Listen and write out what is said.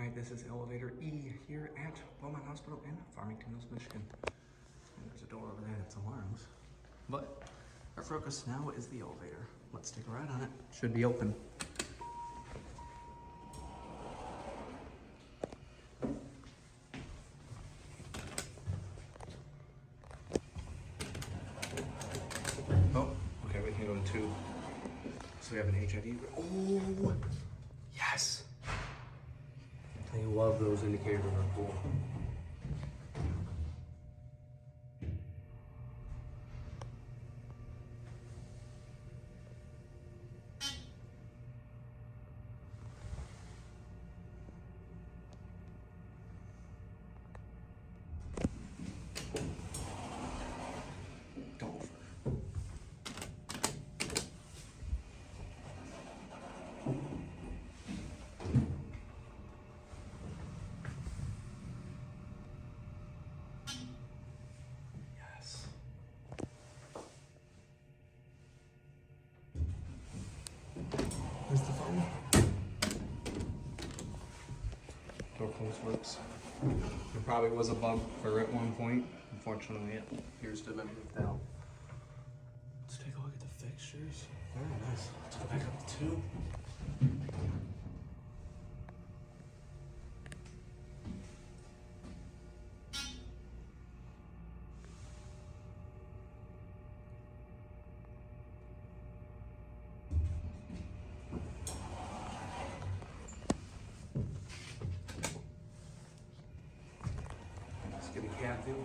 Hi, this is Elevator E here at Corewell Hospital in Farmington Hills, Michigan. And there's a door over there that's alarms. But our focus now is the elevator. Let's take a ride on it. Should be open. Oh, okay, we can go to 2. So we have an HID. Oh, yes! I love those indicators, are cool. Golfer. Yes. Where's the phone? Door close works. There probably was a bug for at one point. Unfortunately, it appears to have been moved out. Let's take a look at the fixtures. Very nice. Let's go back up to 2. Let's get a cab view.